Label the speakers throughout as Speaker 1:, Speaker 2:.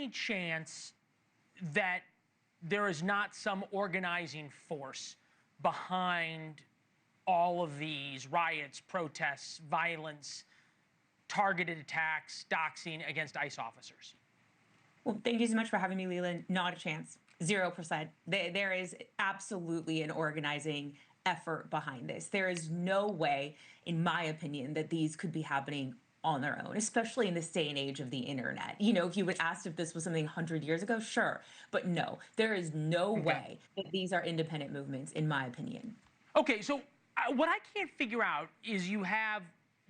Speaker 1: any chance that there is not some organizing force behind all of these riots, protests, violence, targeted attacks, doxing against ICE officers?
Speaker 2: Well, thank you so much for having me, Leland. Not a chance. 0%. There is absolutely an organizing effort behind this. There is no way, in my opinion, that these could be happening on their own, especially in this day and age of the internet. You know, if you would ask if this was something 100 years ago, sure. But no, there is no way that these are independent movements, in my opinion.
Speaker 1: Okay, so what I can't figure out is you have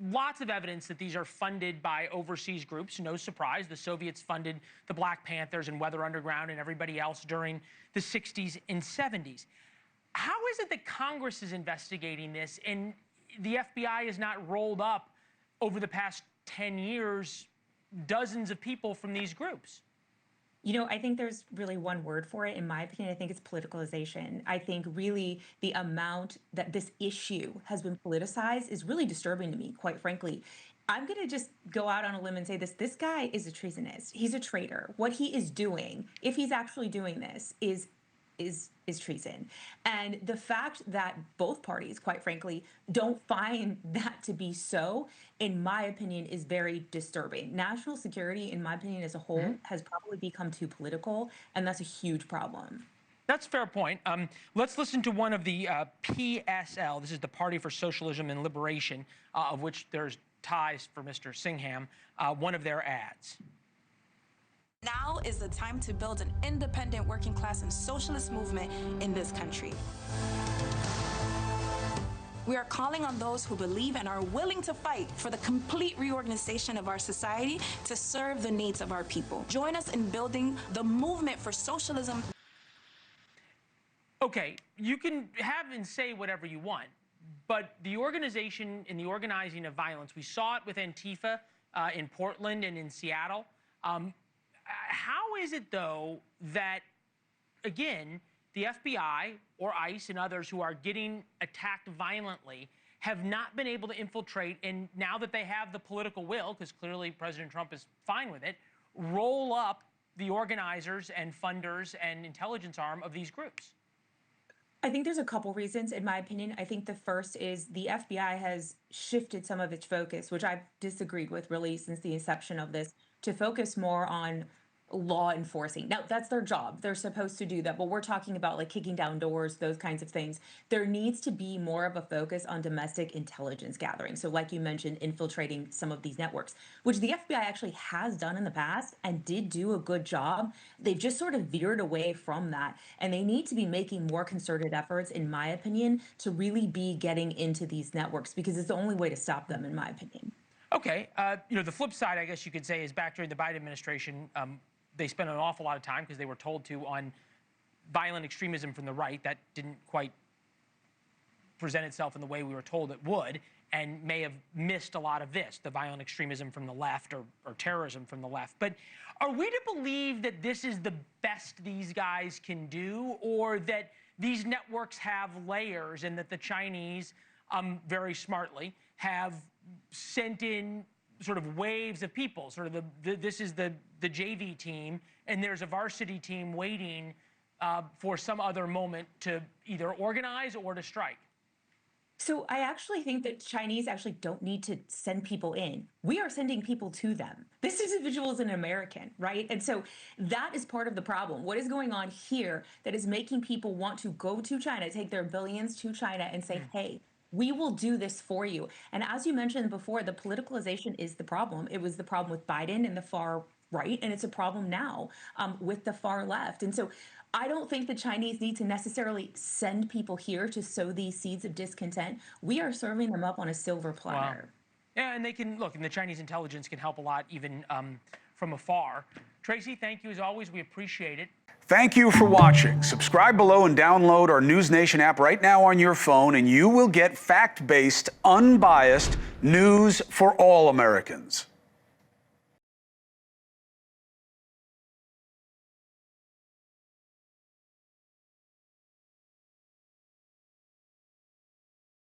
Speaker 1: lots of evidence that these are funded by overseas groups. No surprise, the Soviets funded the Black Panthers and Weather Underground and everybody else during the 60s and 70s. How is it that Congress is investigating this and the FBI has not rolled up over the past 10 years dozens of people from these groups?
Speaker 2: You know, I think there's really one word for it. In my opinion, I think it's politicalization. I think really the amount that this issue has been politicized is really disturbing to me, quite frankly. I'm going to just go out on a limb and say this guy is a treasonist. He's a traitor. What he is doing, if he's actually doing this, is treason. And the fact that both parties, quite frankly, don't find that to be so, in my opinion, is very disturbing. National security, in my opinion, as a whole, has probably become too political, and that's a huge problem.
Speaker 1: That's a fair point. Let's listen to one of the PSL. This is the Party for Socialism and Liberation, of which there's ties for Mr. Singham, one of their ads.
Speaker 3: Now is the time to build an independent working class and socialist movement in this country. We are calling on those who believe and are willing to fight for the complete reorganization of our society to serve the needs of our people. Join us in building the movement for socialism.
Speaker 1: Okay, you can have and say whatever you want, but the organization and the organizing of violence, we saw it with Antifa in Portland and in Seattle. How is it, though, that, again, the FBI or ICE and others who are getting attacked violently have not been able to infiltrate, and now that they have the political will, because clearly President Trump is fine with it, roll up the organizers and funders and intelligence arm of these groups?
Speaker 2: I think there's a couple reasons, in my opinion. I think the first is the FBI has shifted some of its focus, which I've disagreed with really since the inception of this, to focus more on law enforcing. Now, that's their job. They're supposed to do that, but we're talking about like kicking down doors, those kinds of things. There needs to be more of a focus on domestic intelligence gathering. So like you mentioned, infiltrating some of these networks, which the FBI actually has done in the past and did do a good job. They've just sort of veered away from that. And they need to be making more concerted efforts, in my opinion, to really be getting into these networks, because it's the only way to stop them, in my opinion.
Speaker 1: Okay. You know, the flip side, I guess you could say, is back during the Biden administration, they spent an awful lot of time, because they were told to, on violent extremism from the right. That didn't quite present itself in the way we were told it would, and may have missed a lot of this, the violent extremism from the left, or terrorism from the left. But are we to believe that this is the best these guys can do, or that these networks have layers and that the Chinese, very smartly, have sent in sort of waves of people, sort of this is the JV team, and there's a varsity team waiting for some other moment to either organize or to strike?
Speaker 2: So I actually think that Chinese actually don't need to send people in. We are sending people to them. This individual is an American, right? And so that is part of the problem. What is going on here that is making people want to go to China, take their billions to China and say, hey, we will do this for you. And as you mentioned before, the politicalization is the problem. It was the problem with Biden and the far right, and it's a problem now with the far left. And so I don't think the Chinese need to necessarily send people here to sow these seeds of discontent. We are serving them up on a silver platter.
Speaker 1: Wow. Yeah, and they can, look, and the Chinese intelligence can help a lot even from afar. Tracy, thank you as always. We appreciate it.
Speaker 4: Thank you for watching. Subscribe below and download our NewsNation app right now on your phone, and you will get fact-based, unbiased news for all Americans.